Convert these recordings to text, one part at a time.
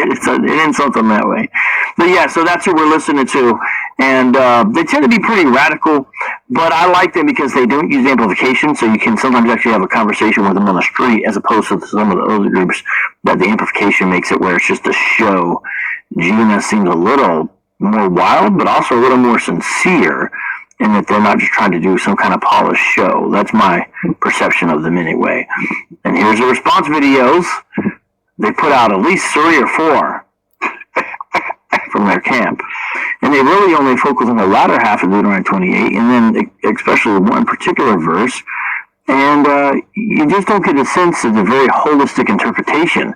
It's an insult them that way. But yeah, so that's who we're listening to. And they tend to be pretty radical, but I like them because they don't use amplification, so you can sometimes actually have a conversation with them on the street as opposed to some of the other groups that the amplification makes it where it's just a show. Gina seems a little more wild, but also a little more sincere in that they're not just trying to do some kind of polished show. That's my perception of them anyway. And here's the response videos. They put out at least 3 or 4 from their camp. And they really only focus on the latter half of Deuteronomy 28, and then especially one particular verse. And you just don't get a sense of the very holistic interpretation.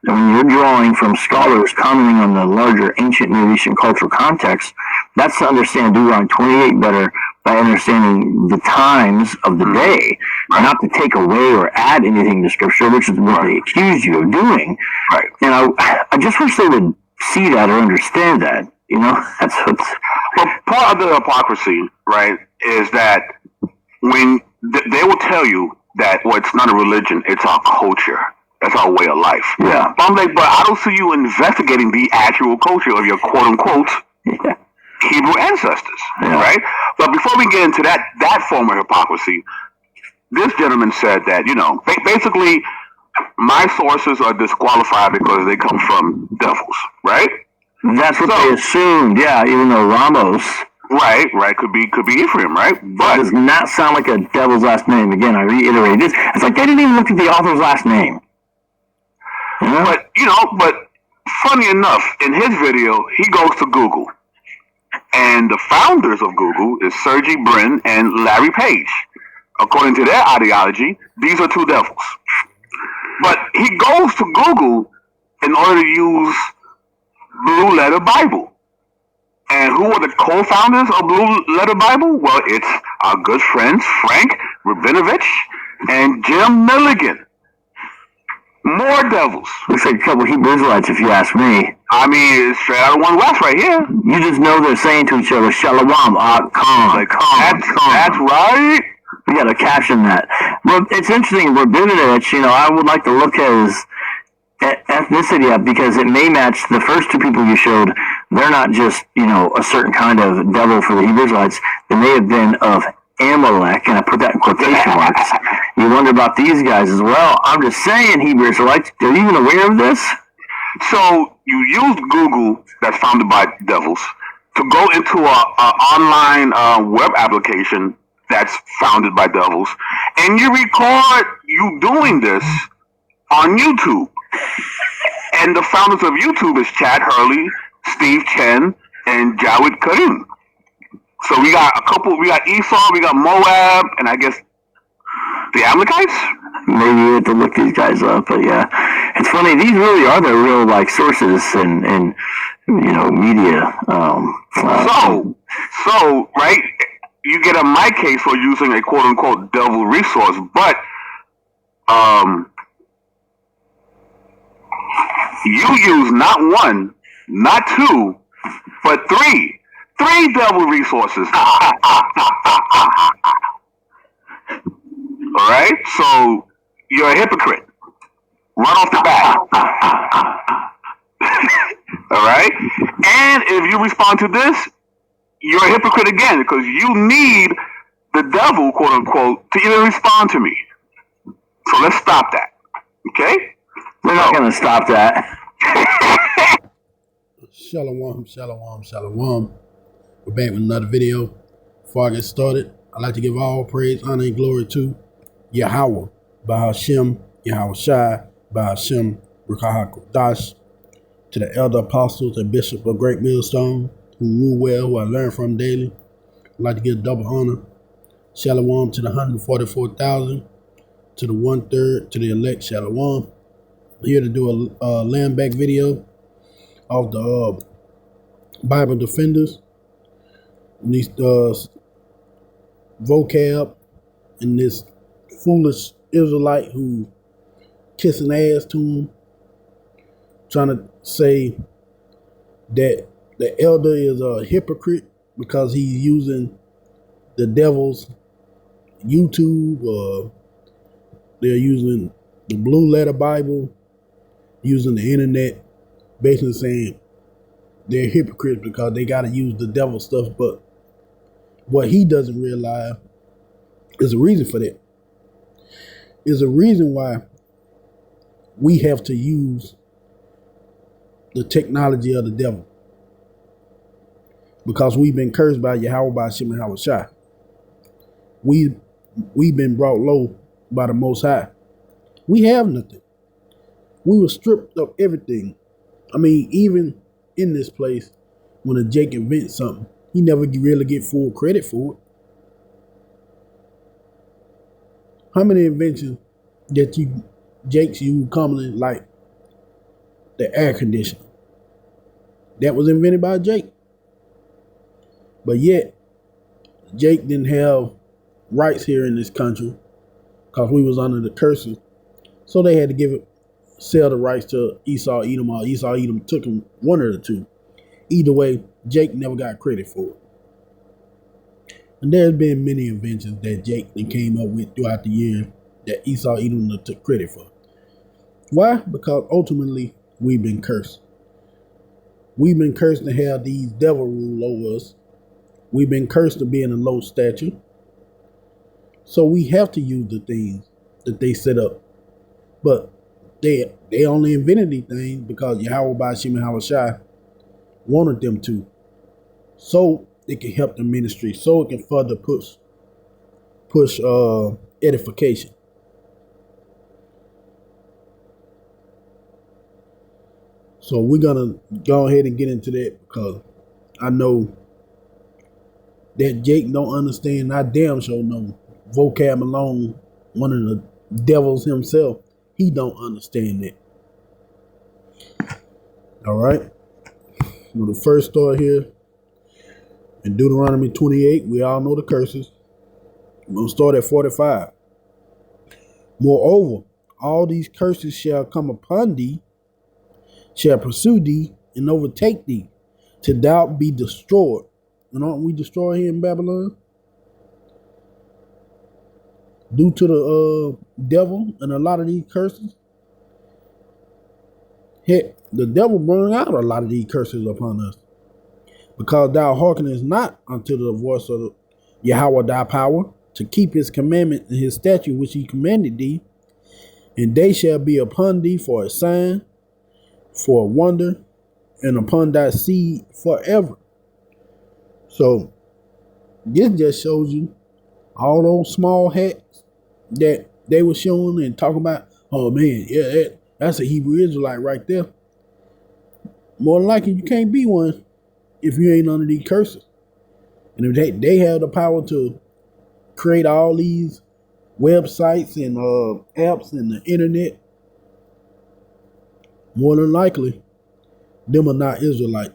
When you're drawing from scholars commenting on the larger ancient Near Eastern cultural context, that's to understand Deuteronomy 28 better by understanding the times of the day, not to take away or add anything to Scripture, which is what they accuse you of doing. Right. And I just wish they would see that or understand that. You know, that's what's... Well, part of the hypocrisy, right, is that when they will tell you that, well, it's not a religion, it's our culture. That's our way of life. Yeah. But I'm like, but I don't see you investigating the actual culture of your quote-unquote Hebrew ancestors, right? But before we get into that form of hypocrisy, this gentleman said that, basically, my sources are disqualified because they come from devils, right? That's what they assumed, even though Ramos... Right, could be Ephraim, right? But does not sound like a devil's last name. Again, I reiterate this. It's like they didn't even look at the author's last name. But funny enough, in his video, he goes to Google. And the founders of Google is Sergey Brin and Larry Page. According to their ideology, these are 2 devils. But he goes to Google in order to use Blue Letter Bible. And who are the co-founders of Blue Letter Bible? Well, it's our good friends Frank Rabinovich and Jim Milligan. More devils. Looks like a couple Hebrew Israelites, if you ask me. I mean, it's straight out of One West right here. You just know they're saying to each other, Shalom, Khan. That's right. We got to caption that. Well, it's interesting, Rabinovich, I would like to look at his ethnicity up because it may match the first 2 people you showed. They're not just, a certain kind of devil for the Hebrew Israelites. They may have been of Amalek, and I put that in quotation marks. You wonder about these guys as well. I'm just saying, Hebrew Israelites, are you even aware of this? So you used Google, that's founded by devils, to go into a online web application that's founded by devils, and you record you doing this on YouTube. And the founders of YouTube is Chad Hurley, Steve Chen, and Jawed Karim. So we got Esau, we got Moab, and I guess the Amalekites? Maybe we have to look these guys up, but yeah. It's funny, these really are the real sources and media. So, right, you get a my case for using a quote unquote devil resource, but you use not 1, not 2, but 3 devil resources. All right, so you're a hypocrite right off the bat. All right, and if you respond to this, you're a hypocrite again because you need the devil, quote unquote, to even respond to me. So let's stop that. Okay? We're not going to stop that. Shalom. We're back with another video. Before I get started, I'd like to give all praise, honor, and glory to Yahweh, Bahashem, Yahweh Shai, Bahashem, Rukahakodash, to the elder apostles and bishop of Great Millstone, who rule well, who I learn from daily. I'd like to give double honor. Shalom to the 144,000, to the 1/3, to the elect. Shalom. Here to do a land back video of the Bible Defenders. And these vocab and this foolish Israelite who kissing ass to him, trying to say that the elder is a hypocrite because he's using the devil's YouTube, they're using the Blue Letter Bible, using the internet basically saying they're hypocrites because they got to use the devil stuff. But what he doesn't realize is a reason for that. Is a reason why we have to use the technology of the devil, because we've been cursed by Yahweh, by Shem and Hawashai. We've been brought low by the Most High. We have nothing. We were stripped of everything. I mean, even in this place, when a Jake invents something, he never really get full credit for it. How many inventions that Jakes use commonly, like the air conditioner, that was invented by Jake? But yet, Jake didn't have rights here in this country because we was under the curses. So they had to sell the rights to Esau, Edom, or Esau, Edom took him, one of the two. Either way, Jake never got credit for it. And there's been many inventions that Jake came up with throughout the years that Esau, Edom took credit for. Why? Because ultimately, we've been cursed. We've been cursed to have these devil rule over us. We've been cursed to be in a low stature. So we have to use the things that they set up. But they only invented these things because Yahweh by Shem and Hawashai wanted them to. So it can help the ministry. So it can further push edification. So we're gonna go ahead and get into that because I know that Jake don't understand. I damn sure know Vocab Malone, one of the devils himself, he don't understand that. All right. So the first story here in Deuteronomy 28, we all know the curses. We're going to start at 45. Moreover, all these curses shall come upon thee, shall pursue thee, and overtake thee, till thou be destroyed. And aren't we destroyed here in Babylon? Due to the devil and a lot of these curses. Heck, the devil brought out a lot of these curses upon us. Because thou hearkenest not unto the voice of Yahweh thy power, to keep his commandment and his statute which he commanded thee, and they shall be upon thee for a sign, for a wonder, and upon thy seed forever. So this just shows you all those small hats that they were showing and talking about. Oh man, yeah, that's a Hebrew Israelite right there. More than likely, you can't be one if you ain't under these curses. And if they have the power to create all these websites and apps and the internet, more than likely, them are not Israelite.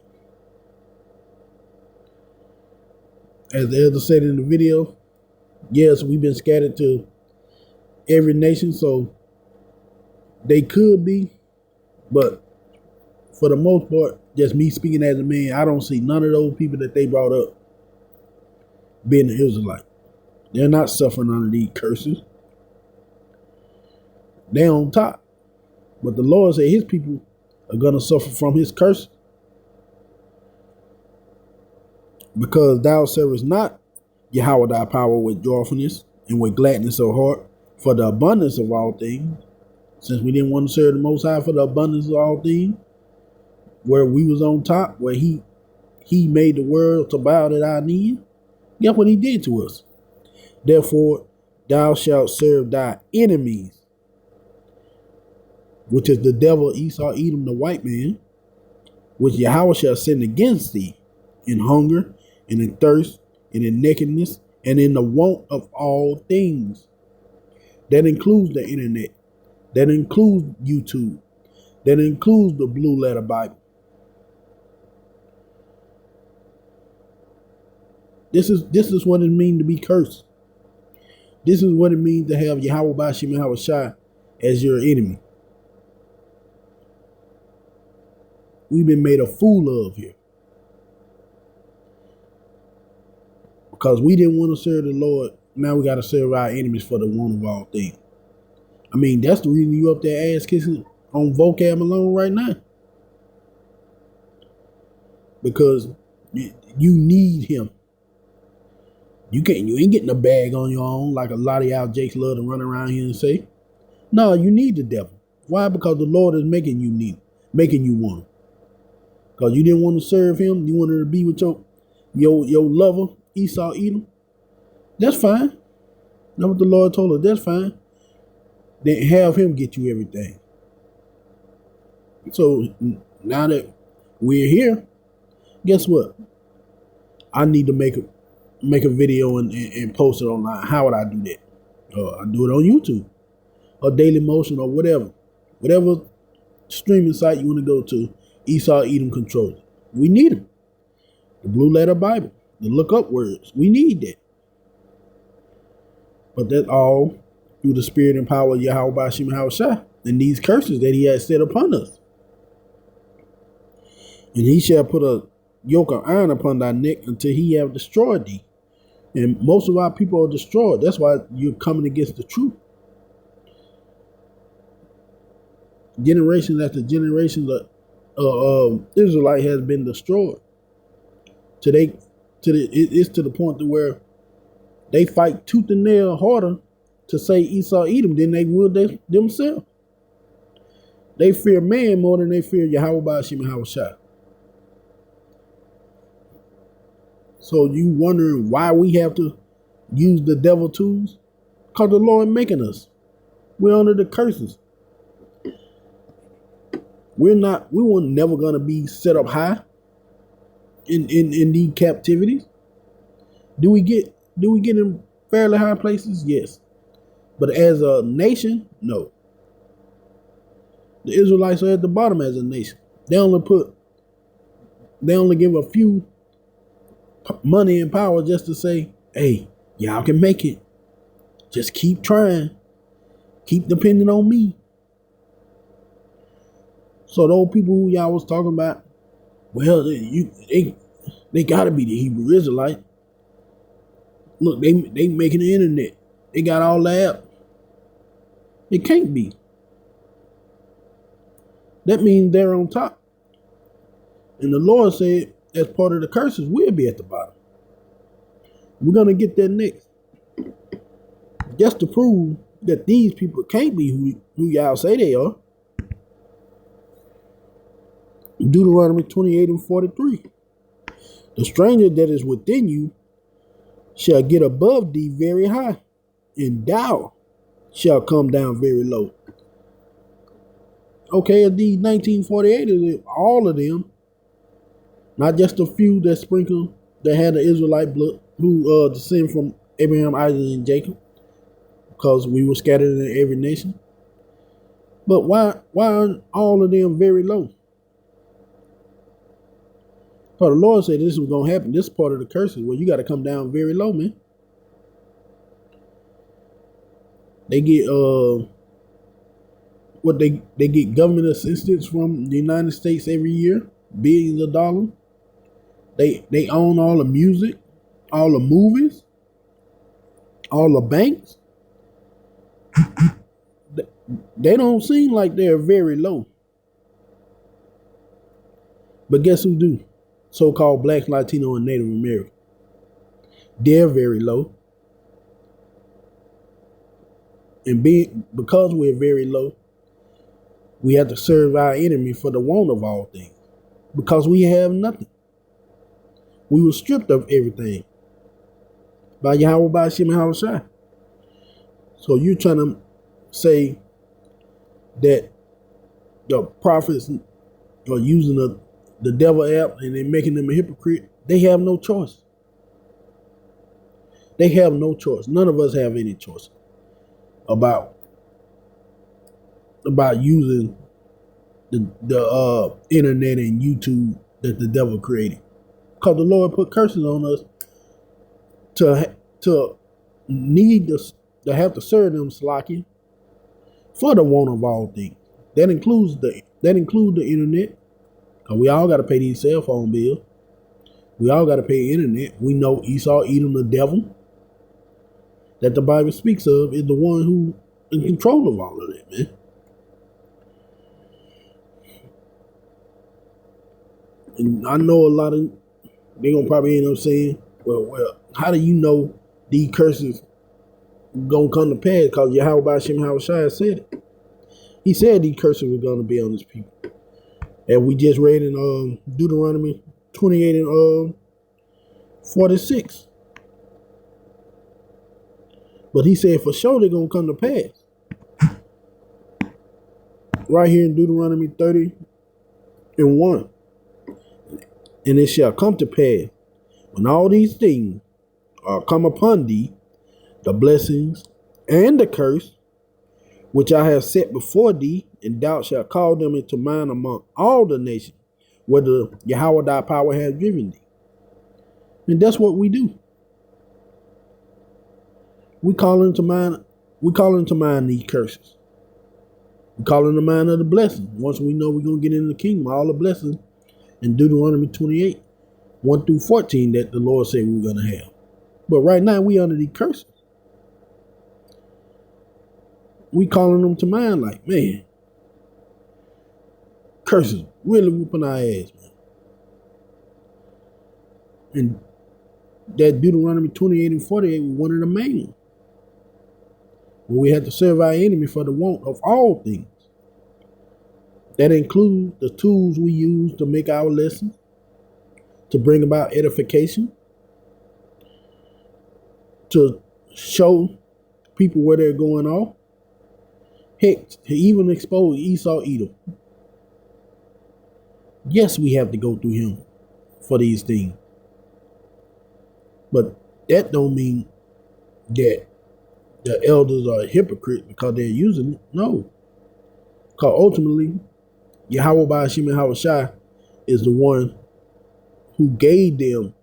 As the elder said in the video, yes, we've been scattered to every nation, so they could be, but for the most part, just me speaking as a man, I don't see none of those people that they brought up being an Israelite. They're not suffering under these curses. They're on top. But the Lord said his people are going to suffer from his curse. Because thou servest not Yahweh thy power with joyfulness and with gladness of heart for the abundance of all things. Since we didn't want to serve the Most High for the abundance of all things, where we was on top, where he made the world to bow at our knees, guess what he did to us? Therefore, thou shalt serve thy enemies, which is the devil, Esau, Edom, the white man, which Yahweh shall send against thee in hunger and in thirst and in nakedness and in the want of all things. That includes the internet. That includes YouTube. That includes the Blue Letter Bible. This is what it means to be cursed. This is what it means to have Yahweh Bashim and Hawashai as your enemy. We've been made a fool of here. Because we didn't want to serve the Lord, now we got to serve our enemies for the one of all things. I mean, that's the reason you up there ass kissing on Vocab alone right now. because you need him. You ain't getting a bag on your own like a lot of y'all jakes love to run around here and say. No, you need the devil. Why? Because the Lord is making you want him. Because you didn't want to serve him, you wanted to be with your lover, Esau, Edom. That's fine. That's what the Lord told us. That's fine. Then have him get you everything. So now that we're here, guess what? I need to make a video and post it online. How would I do that? I do it on YouTube or Daily Motion or whatever streaming site you want to go to. Esau Edom controls it. We need them. The Blue Letter Bible, the look up words. We need that. But that's all through the spirit and power of Yahweh Bashim Haoshai and these curses that he has set upon us. And he shall put a yoke of iron upon thy neck until he have destroyed thee. And most of our people are destroyed. That's why you're coming against the truth. Generations after generations of Israelite has been destroyed. It's to the point to where they fight tooth and nail harder to say Esau Edom than they would themselves. They fear man more than they fear Yahweh Bashim Haoshai. So you wondering why we have to use the devil tools? Because the Lord making us. We're under the curses. We were never gonna be set up high in these captivities. Do we get in fairly high places? Yes. But as a nation, no. The Israelites are at the bottom as a nation. They only give a few money and power just to say, hey, y'all can make it. Just keep trying. Keep depending on me. So those people who y'all was talking about, well, they gotta be the Hebrew Israelite. Look, they making the internet. They got all that. It can't be. That means they're on top. And the Lord said, as part of the curses, we'll be at the bottom. We're going to get there next. Just to prove that these people can't be who y'all say they are. Deuteronomy 28:43. The stranger that is within you shall get above thee very high, and thou shall come down very low. Okay, of these 1948, all of them, not just a few that sprinkled that had the Israelite blood, who descend from Abraham, Isaac, and Jacob, because we were scattered in every nation. But why aren't all of them very low? So the Lord said this was going to happen. This is part of the curses. Well, you got to come down very low, man. They get they get government assistance from the United States every year, billions of dollars. They own all the music, all the movies, all the banks. They don't seem like they're very low. But guess who do? So-called Blacks, Latino, and Native American. They're very low. And because we're very low, we have to serve our enemy for the want of all things. Because we have nothing. We were stripped of everything by Yahweh Bashim Haoshai. So you're trying to say that the prophets are using the devil app and they're making them a hypocrite? They have no choice. They have no choice. None of us have any choice about using the internet and YouTube that the devil created. Because the Lord put curses on us to need us to have to serve them slacking for the want of all things. That includes the internet. Cause we all got to pay these cell phone bills. We all got to pay internet. We know Esau, Edom, the devil that the Bible speaks of is the one who in control of all of that, man. And I know a lot of they gonna probably end up saying, well, how do you know these curses gonna come to pass? Because Yahweh Bashim Hawashai said it. He said these curses were gonna be on his people. And we just read in Deuteronomy 28 and 46. But he said for sure they're gonna come to pass. Right here in Deuteronomy 30 and 1. And it shall come to pass when all these things are come upon thee, the blessings and the curse, which I have set before thee, and thou shalt call them into mind among all the nations, where the Yahweh thy power has driven thee. And that's what we do. We call into mind these curses. We call into mind of the blessings. Once we know we're gonna get in the kingdom, all the blessings in Deuteronomy 28, 1 through 14 that the Lord said we were gonna have. But right now we under these curses. We calling them to mind like, man, curses really whooping our ass, man. And that Deuteronomy 28 and 48 was one of the main ones. Where we have to serve our enemy for the want of all things. That includes the tools we use to make our lessons, to bring about edification, to show people where they're going off. Heck, to even expose Esau Edom. Yes, we have to go through him for these things. But that don't mean that the elders are hypocrites because they're using it. No. Because ultimately, Yahweh Ba'ashim and Hawashai is the one who gave them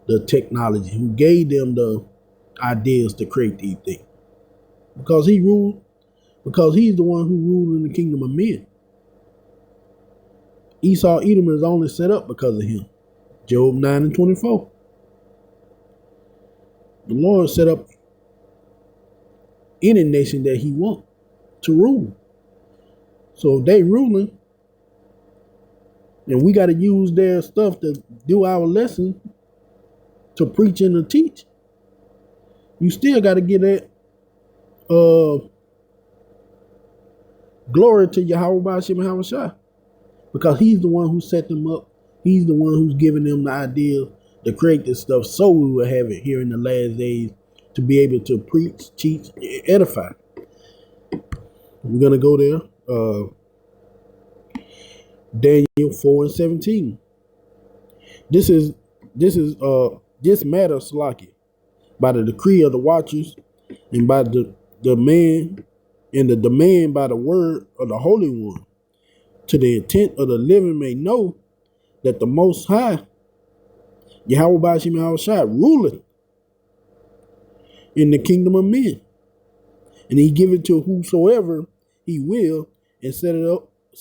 the technology, who gave them the ideas to create these things. Because he ruled, because he's the one who ruled in the kingdom of men. Esau Edom is only set up because of him. Job 9 and 24. The Lord set up any nation that he wants to rule. So if they ruling, and we got to use their stuff to do our lesson, to preach and to teach, you still got to get that glory to Yahweh Ba'ashim and Hawashai. Because he's the one who set them up. He's the one who's giving them the idea to create this stuff so we will have it here in the last days to be able to preach, teach, edify. We're going to go there. Daniel 4 and 17. This matter, Salaki, by the decree of the watchers and by the demand and the demand by the word of the Holy One, to the intent of the living may know that the Most High, Yahweh Ba'ashim and Hawashai, ruleth in the kingdom of men. And he give it to whosoever he will and set it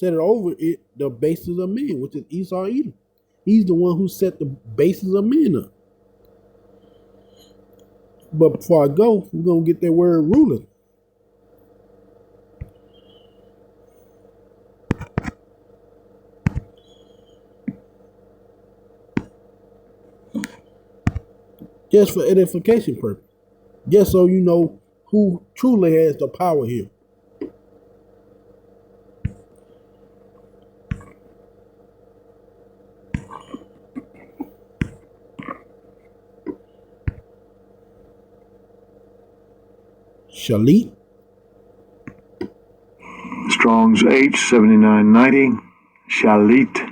over it the bases of men, which is Esau Edom. He's the one who set the bases of men up. But before I go, we're going to get that word ruling. Just for edification purpose. Just so you know who truly has the power here. Shalit. Strong's H7990. Shalit.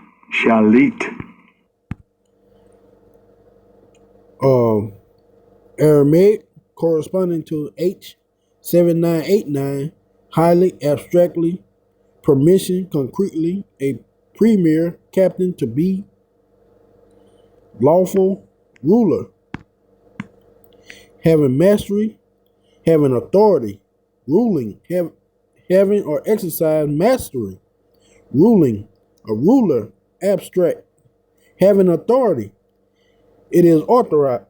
Aramaic corresponding to H7989, highly abstractly, permission concretely, a premier captain to be lawful ruler, having mastery, having authority, ruling, having or exercise mastery, ruling, a ruler, abstract, having authority. It is authorized.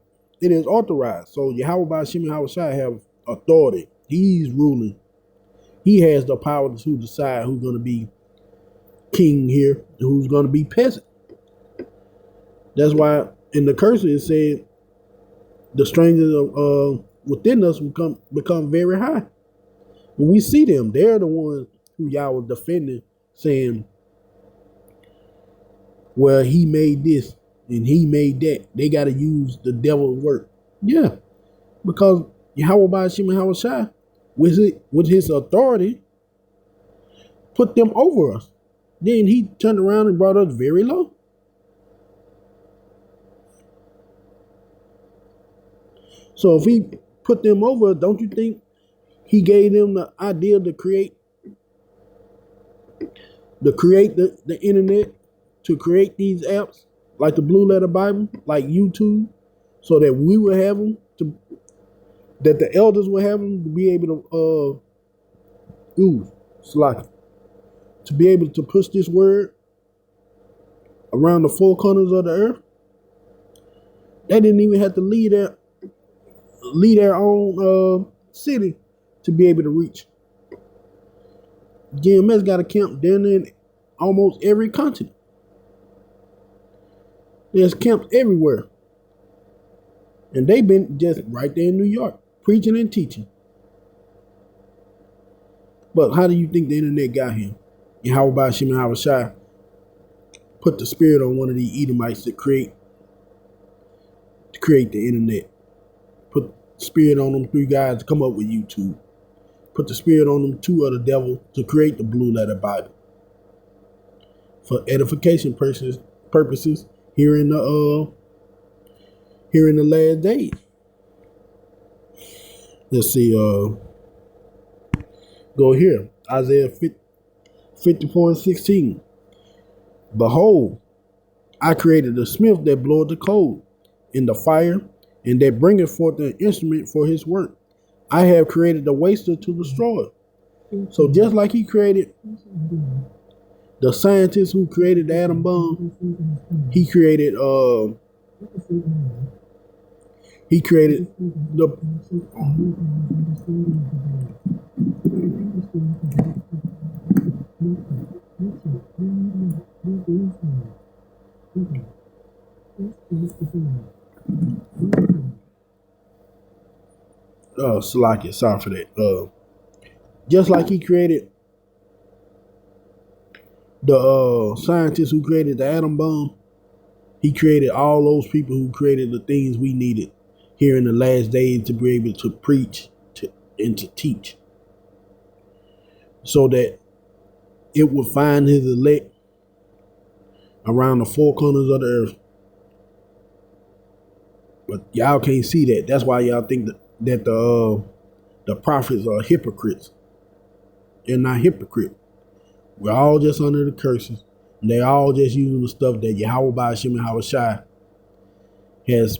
So Yahweh Ba'ashim and Hawashai have authority. He's ruling. He has the power to decide who's going to be king here and who's going to be peasant. That's why in the curse it said the strangers within us will become very high. When we see them, they're the ones who y'all was defending, saying, well, he made this and he made that. They got to use the devil's work. Yeah, because Yahweh Ba'ashim and Hawashai, with his authority, put them over us. Then he turned around and brought us very low. So if he put them over, don't you think he gave them the idea to create the internet, to create these apps like the Blue Letter Bible, like YouTube, so that we will have them, that the elders will have them to be able to be able to push this word around the four corners of the earth. They didn't even have to leave their own city to be able to reach. GMS got a camp down in almost every continent. There's camps everywhere. And they've been just right there in New York, preaching and teaching. But how do you think the internet got here? Yahweh Ba'ashim and Hawashai put the spirit on one of the Edomites to create the internet. Put the spirit on them three guys to come up with YouTube. Put the spirit on them two of the devil to create the Blue Letter Bible. For edification purposes here in the last days. Let's see, go here. Isaiah 54:16. Behold, I created a smith that bloweth the coal in the fire, and that bringeth forth an instrument for his work. I have created the waster to destroy. So just like he created the scientist who created the atom bomb, he created the Salakia, sorry for that. Just like he created the scientists who created the atom bomb, he created all those people who created the things we needed here in the last days to be able to preach and to teach, so that it would find his elect around the four corners of the earth. But y'all can't see that. That's why y'all think that the prophets are hypocrites. They're not hypocrites. We're all just under the curses. And they're all just using the stuff that Yahweh Ba'ashim and Hawashai has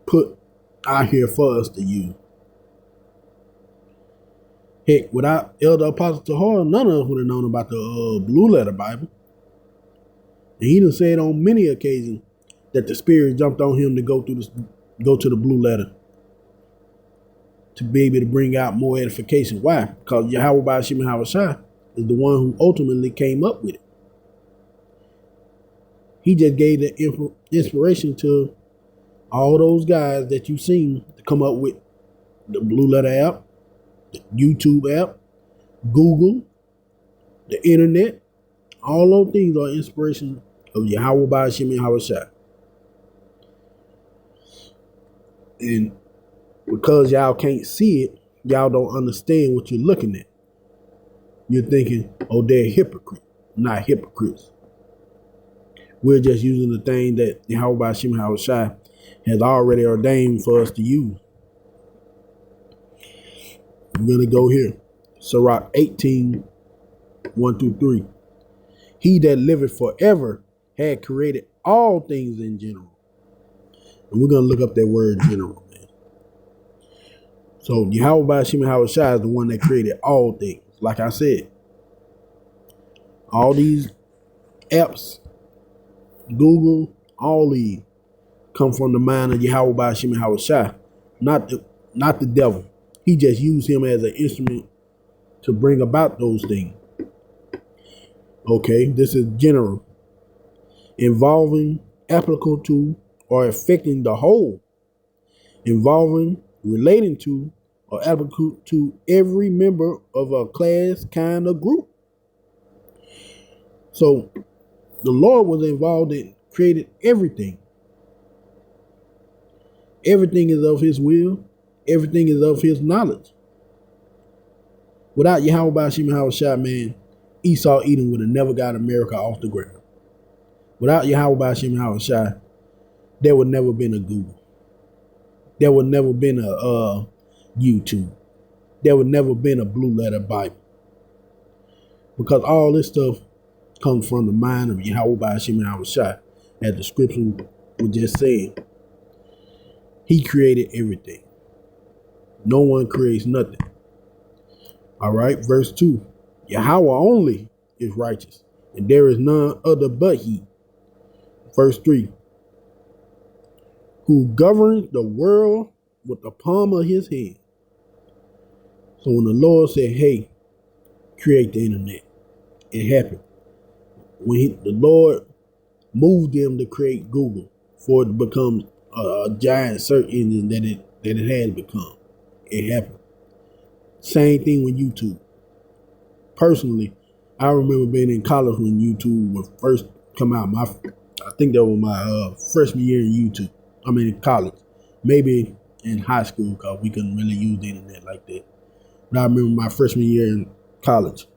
put out here for us to use. Heck, without Elder Apostle Tahar, none of us would have known about the Blue Letter Bible. And he done said on many occasions that the Spirit jumped on him to go to the Blue Letter to be able to bring out more edification. Why? Because Yahweh Ba'ashim and Hawashai is the one who ultimately came up with it. He just gave the inspiration to all those guys that you've seen to come up with the Blue Letter app, the YouTube app, Google, the internet. All those things are inspiration of Yahweh Ba'ashim and Hawashai. And because y'all can't see it, y'all don't understand what you're looking at. You're thinking, oh, they're hypocrites. Not hypocrites. We're just using the thing that Yahweh Ba'ashim and Hawashai has already ordained for us to use. We're going to go here. Sirach 18, 1-3. He that liveth forever had created all things in general. And we're going to look up that word general, man. So Yahweh Ba'ashim and Hawashai is the one that created all things. Like I said, all these apps, Google, all these come from the mind of Yahweh Ba'ashim and Hawashai, not the devil. He just used him as an instrument to bring about those things. Okay, this is general, involving applicable to, or affecting the whole, involving, relating to, or applicable to every member of a class, kind, or group. So the Lord was involved in created everything. Everything is of his will. Everything is of his knowledge. Without Yahweh Bashim Hawashai, man, Esau Edom would have never got America off the ground. Without Yahweh Bashim Hawashai, there would never been a Google. There would never been a YouTube. There would never been a Blue Letter Bible. Because all this stuff comes from the mind of Yahweh Bashim Hawashai, as the scripture was just saying. He created everything. No one creates nothing. All right, verse 2. Yahweh only is righteous, and there is none other but he. Verse 3. Who governs the world with the palm of his hand. So when the Lord said, hey, create the internet, it happened. When the Lord moved them to create Google for it to become a giant search engine that it has become, it happened. Same thing with YouTube. Personally, I remember being in college when YouTube would first come out. I think that was my freshman year in YouTube. I mean, in college. Maybe in high school, because we couldn't really use the internet like that. But I remember my freshman year in college.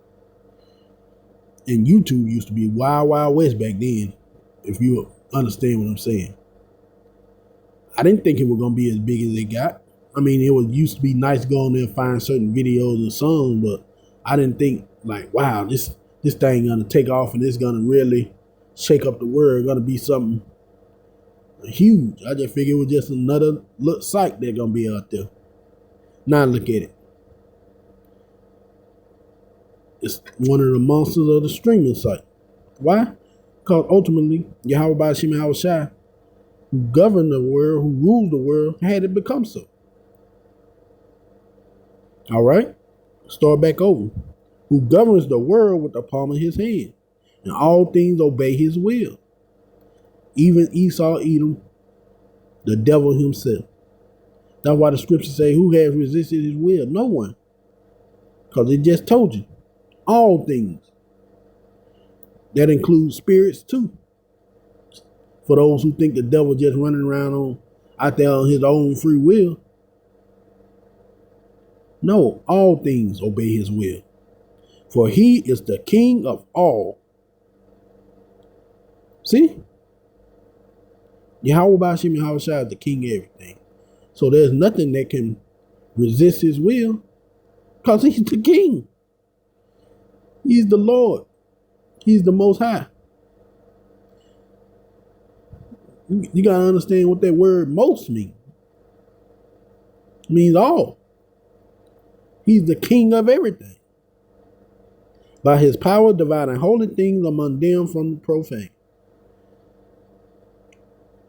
And YouTube used to be Wild Wild West back then, if you understand what I'm saying. I didn't think it was going to be as big as it got. I mean, it used to be nice to go on there and find certain videos and songs, but I didn't think, like, wow, this thing going to take off and it's going to really shake up the world. It's going to be something huge. I just figured it was just another little site that's going to be out there. Now look at it. It's one of the monsters of the streaming site. Why? Because ultimately, Yahweh Bashim Hawashai, who governed the world, who rules the world, had it become so. All right? Start back over. Who governs the world with the palm of his hand, and all things obey his will. Even Esau Edom, the devil himself. That's why the scriptures say, who has resisted his will? No one. Because it just told you. All things. That includes spirits too. For those who think the devil just running around out there on his own free will. No, all things obey his will. For he is the king of all. See? Yahweh Bashim Hawashai is the king of everything. So there's nothing that can resist his will, because he's the king. He's the Lord. He's the Most High. You got to understand what that word most means. It means all. He's the king of everything. By his power, dividing holy things among them from the profane.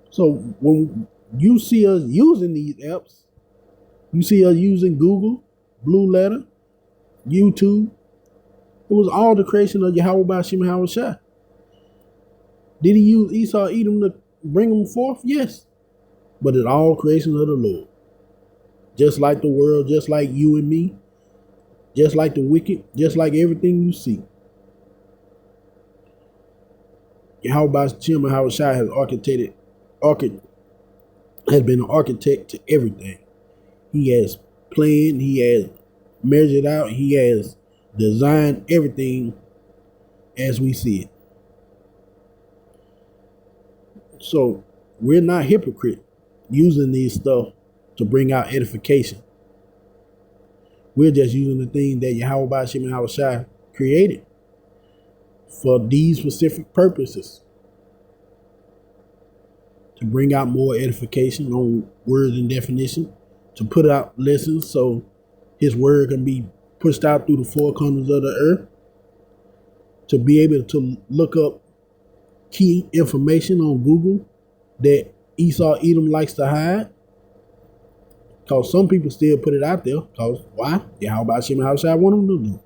So when you see us using these apps, you see us using Google, Blue Letter, YouTube, it was all the creation of Yahweh Bashim Hawashai. Did he use Esau Edom to bring them forth? Yes. But it's all creation of the Lord. Just like the world, just like you and me, just like the wicked, just like everything you see. Yahweh Bashim Hawashai has been an architect to everything. He has planned, he has measured out, he has designed everything as we see it. So we're not hypocrite using these stuff to bring out edification. We're just using the thing that Yahweh Bashim Hawashai created for these specific purposes. To bring out more edification on words and definition, to put out lessons so his word can be pushed out through the four corners of the earth, to be able to look up key information on Google that Esau Edom likes to hide. Because some people still put it out there. Because why? Yeah, how about Shimon Hawashai want them to do?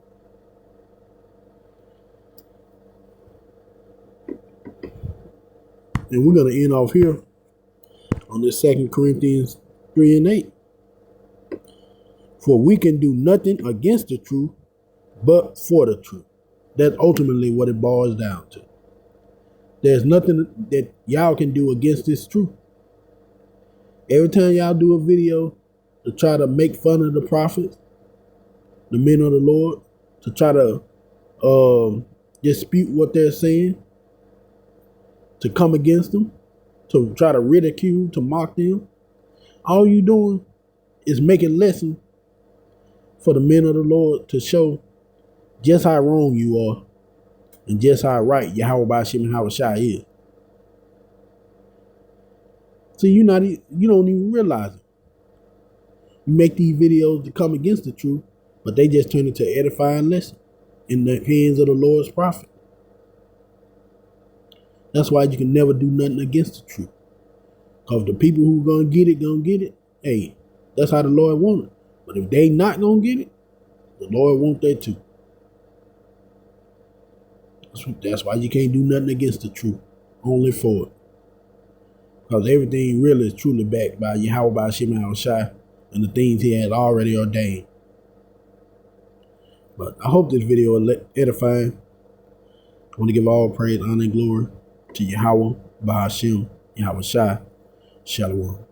And we're going to end off here on this 2 Corinthians 3 and 8. For we can do nothing against the truth, but for the truth. That's ultimately what it boils down to. There's nothing that y'all can do against this truth. Every time y'all do a video to try to make fun of the prophets, the men of the Lord, to try to dispute what they're saying, to come against them, to try to ridicule, to mock them, all you doing is making lesson for the men of the Lord to show just how wrong you are and just how right Yahweh Bashim and Hawashai is. So you don't even realize it. You make these videos to come against the truth, but they just turn into an edifying lesson in the hands of the Lord's prophet. That's why you can never do nothing against the truth. Because the people who gonna get it. Hey, that's how the Lord want it. But if they not gonna get it, the Lord want that too. That's why you can't do nothing against the truth. Only for it. Because everything really is truly backed by Yahweh Bashim and Hawashai and the things he has already ordained. But I hope this video is edifying. I want to give all praise, honor, and glory to Yahweh Bashim and Hawashai. Shalom.